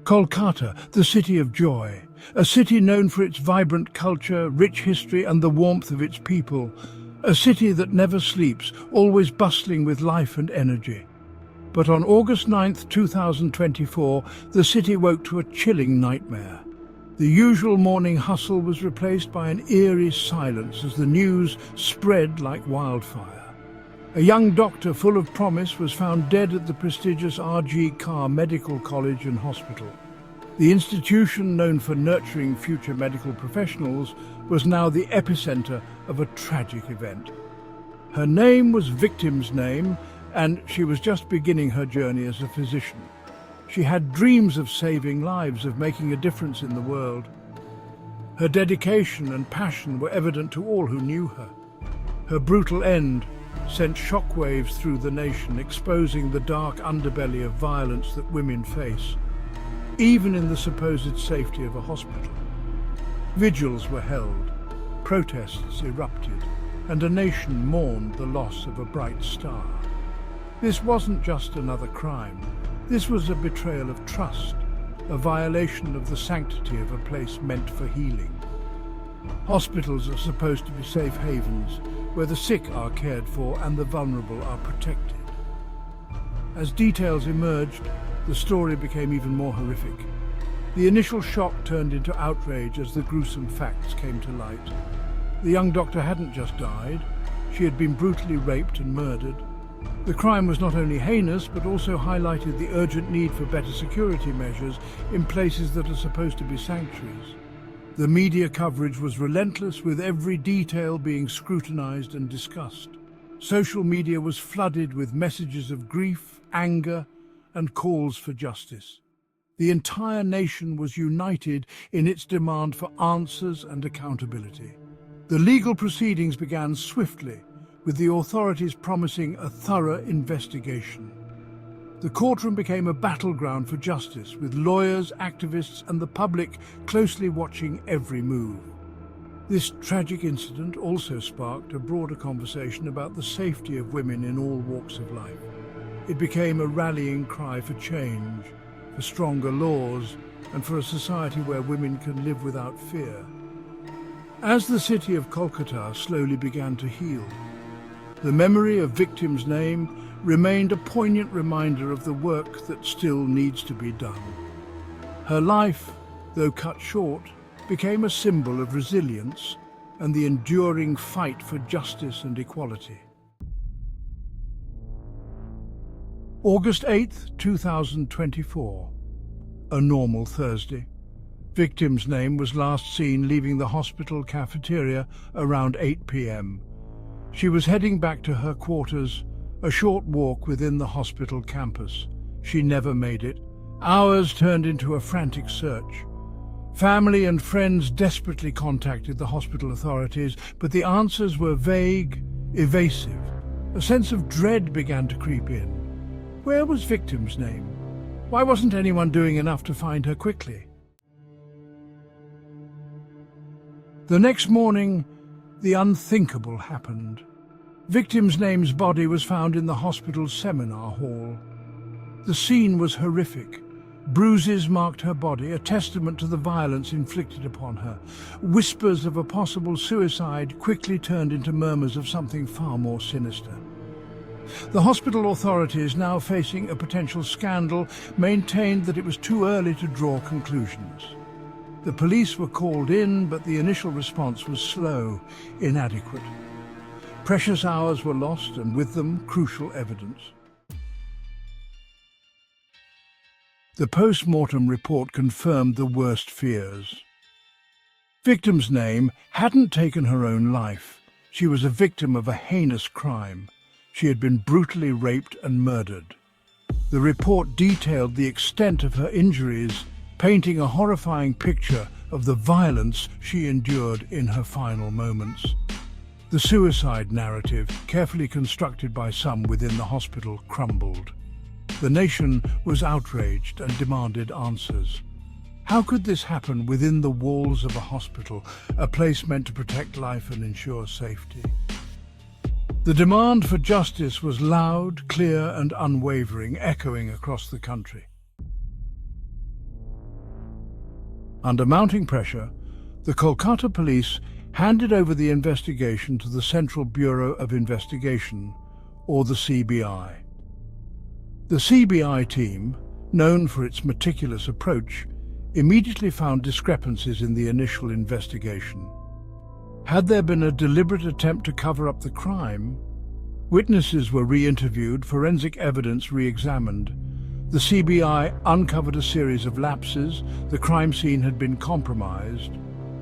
Kolkata, the city of joy, a city known for its vibrant culture, rich history and the warmth of its people, a city that never sleeps, always bustling with life and energy. But on August 9th, 2024, the city woke to a chilling nightmare. The usual morning hustle was replaced by an eerie silence as the news spread like wildfire. A young doctor full of promise was found dead at the prestigious R.G. Carr Medical College and Hospital. The institution, known for nurturing future medical professionals, was now the epicenter of a tragic event. Her name was Victim's Name, and she was just beginning her journey as a physician. She had dreams of saving lives, of making a difference in the world. Her dedication and passion were evident to all who knew her. Her brutal end sent shockwaves through the nation, exposing the dark underbelly of violence that women face, even in the supposed safety of a hospital. Vigils were held, protests erupted, and a nation mourned the loss of a bright star. This wasn't just another crime. This was a betrayal of trust, a violation of the sanctity of a place meant for healing. Hospitals are supposed to be safe havens, where the sick are cared for and the vulnerable are protected. As details emerged, the story became even more horrific. The initial shock turned into outrage as the gruesome facts came to light. The young doctor hadn't just died, she had been brutally raped and murdered. The crime was not only heinous, but also highlighted the urgent need for better security measures in places that are supposed to be sanctuaries. The media coverage was relentless, with every detail being scrutinized and discussed. Social media was flooded with messages of grief, anger, and calls for justice. The entire nation was united in its demand for answers and accountability. The legal proceedings began swiftly, with the authorities promising a thorough investigation. The courtroom became a battleground for justice, with lawyers, activists, and the public closely watching every move. This tragic incident also sparked a broader conversation about the safety of women in all walks of life. It became a rallying cry for change, for stronger laws, and for a society where women can live without fear. As the city of Kolkata slowly began to heal, the memory of Victim's Name remained a poignant reminder of the work that still needs to be done. Her life, though cut short, became a symbol of resilience and the enduring fight for justice and equality. August 8th, 2024. A normal Thursday. Victim's Name was last seen leaving the hospital cafeteria around 8 p.m. She was heading back to her quarters, a short walk within the hospital campus. She never made it. Hours turned into a frantic search. Family and friends desperately contacted the hospital authorities, but the answers were vague, evasive. A sense of dread began to creep in. Where was Victim's Name? Why wasn't anyone doing enough to find her quickly? The next morning, the unthinkable happened. Victim's Name's body was found in the hospital's seminar hall. The scene was horrific. Bruises marked her body, a testament to the violence inflicted upon her. Whispers of a possible suicide quickly turned into murmurs of something far more sinister. The hospital authorities, now facing a potential scandal, maintained that it was too early to draw conclusions. The police were called in, but the initial response was slow, inadequate. Precious hours were lost, and with them, crucial evidence. The post-mortem report confirmed the worst fears. Victim's Name hadn't taken her own life. She was a victim of a heinous crime. She had been brutally raped and murdered. The report detailed the extent of her injuries, painting a horrifying picture of the violence she endured in her final moments. The suicide narrative, carefully constructed by some within the hospital, crumbled. The nation was outraged and demanded answers. How could this happen within the walls of a hospital, a place meant to protect life and ensure safety? The demand for justice was loud, clear, and unwavering, echoing across the country. Under mounting pressure, the Kolkata police handed over the investigation to the Central Bureau of Investigation, or the CBI. The CBI team, known for its meticulous approach, immediately found discrepancies in the initial investigation. Had there been a deliberate attempt to cover up the crime? Witnesses were re-interviewed, forensic evidence re-examined. The CBI uncovered a series of lapses, the crime scene had been compromised,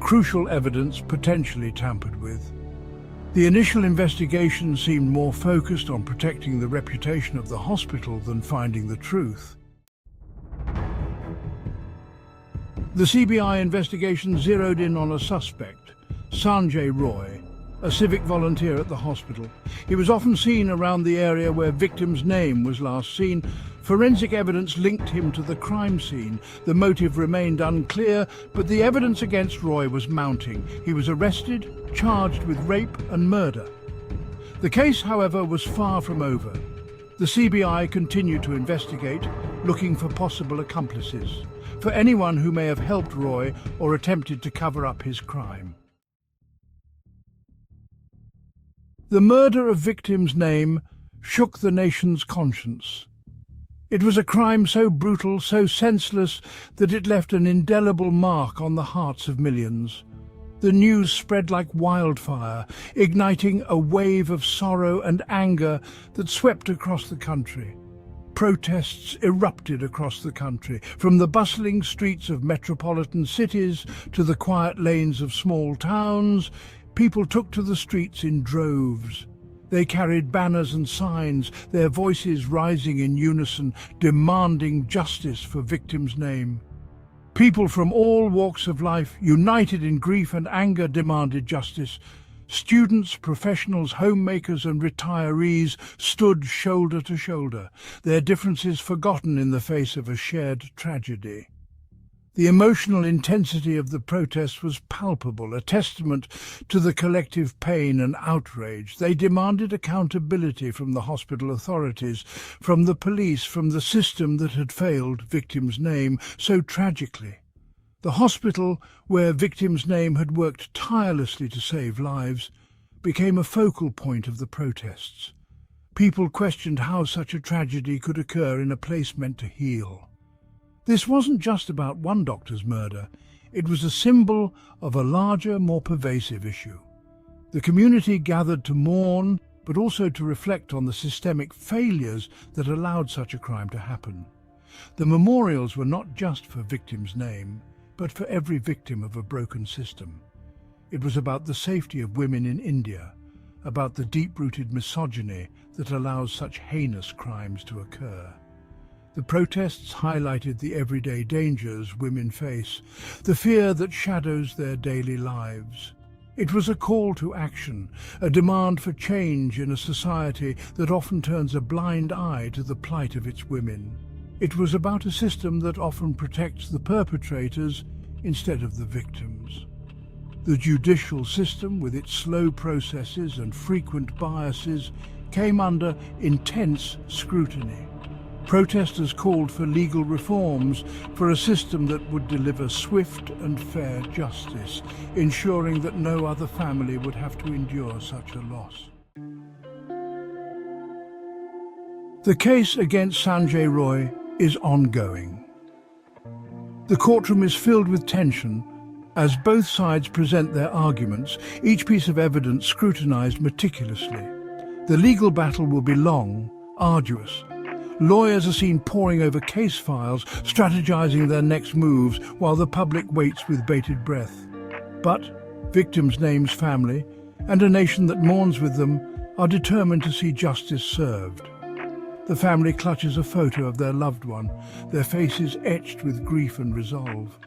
crucial evidence potentially tampered with. The initial investigation seemed more focused on protecting the reputation of the hospital than finding the truth. The CBI investigation zeroed in on a suspect, Sanjay Roy, a civic volunteer at the hospital. He was often seen around the area where victim's name was last seen. Forensic evidence linked him to the crime scene. The motive remained unclear, but the evidence against Roy was mounting. He was arrested, charged with rape and murder. The case, however, was far from over. The CBI continued to investigate, looking for possible accomplices, for anyone who may have helped Roy or attempted to cover up his crime. The murder of victim's name shook the nation's conscience. It was a crime so brutal, so senseless, that it left an indelible mark on the hearts of millions. The news spread like wildfire, igniting a wave of sorrow and anger that swept across the country. Protests erupted across the country, from the bustling streets of metropolitan cities to the quiet lanes of small towns. People took to the streets in droves. They carried banners and signs, their voices rising in unison, demanding justice for victim's name. People from all walks of life, united in grief and anger, demanded justice. Students, professionals, homemakers and retirees stood shoulder to shoulder, their differences forgotten in the face of a shared tragedy. The emotional intensity of the protest was palpable, a testament to the collective pain and outrage. They demanded accountability from the hospital authorities, from the police, from the system that had failed victim's name so tragically. The hospital, where victim's name had worked tirelessly to save lives, became a focal point of the protests. People questioned how such a tragedy could occur in a place meant to heal. This wasn't just about one doctor's murder. It was a symbol of a larger, more pervasive issue. The community gathered to mourn, but also to reflect on the systemic failures that allowed such a crime to happen. The memorials were not just for victim's name, but for every victim of a broken system. It was about the safety of women in India, about the deep-rooted misogyny that allows such heinous crimes to occur. The protests highlighted the everyday dangers women face, the fear that shadows their daily lives. It was a call to action, a demand for change in a society that often turns a blind eye to the plight of its women. It was about a system that often protects the perpetrators instead of the victims. The judicial system, with its slow processes and frequent biases, came under intense scrutiny. Protesters called for legal reforms, for a system that would deliver swift and fair justice, ensuring that no other family would have to endure such a loss. The case against Sanjay Roy is ongoing. The courtroom is filled with tension as both sides present their arguments, each piece of evidence scrutinized meticulously. The legal battle will be long, arduous. Lawyers are seen poring over case files, strategizing their next moves, while the public waits with bated breath. But victims' names, family, and a nation that mourns with them are determined to see justice served. The family clutches a photo of their loved one, their faces etched with grief and resolve.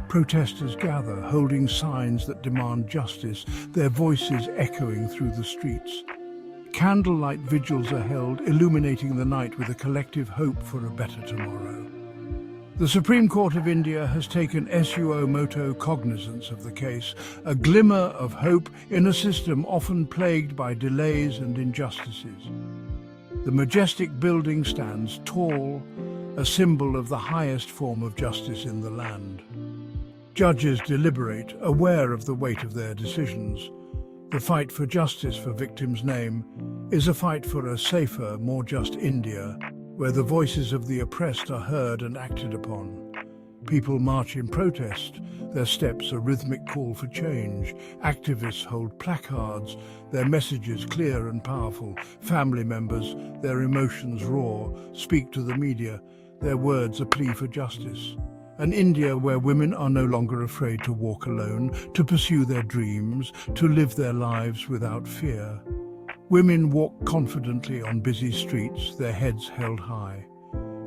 Protesters gather, holding signs that demand justice, their voices echoing through the streets. Candlelight vigils are held, illuminating the night with a collective hope for a better tomorrow. The Supreme Court of India has taken suo moto cognizance of the case, a glimmer of hope in a system often plagued by delays and injustices. The majestic building stands tall, a symbol of the highest form of justice in the land. Judges deliberate, aware of the weight of their decisions. The fight for justice for victims' name is a fight for a safer, more just India, where the voices of the oppressed are heard and acted upon. People march in protest, their steps a rhythmic call for change. Activists hold placards, their messages clear and powerful. Family members, their emotions raw, speak to the media, their words a plea for justice. An India where women are no longer afraid to walk alone, to pursue their dreams, to live their lives without fear. Women walk confidently on busy streets, their heads held high.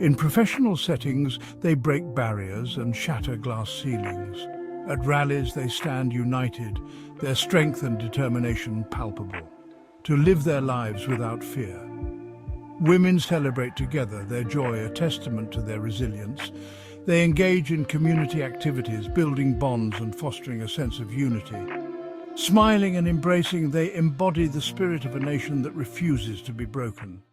In professional settings, they break barriers and shatter glass ceilings. At rallies, they stand united, their strength and determination palpable, to live their lives without fear. Women celebrate together, their joy a testament to their resilience. They engage in community activities, building bonds and fostering a sense of unity. Smiling and embracing, they embody the spirit of a nation that refuses to be broken.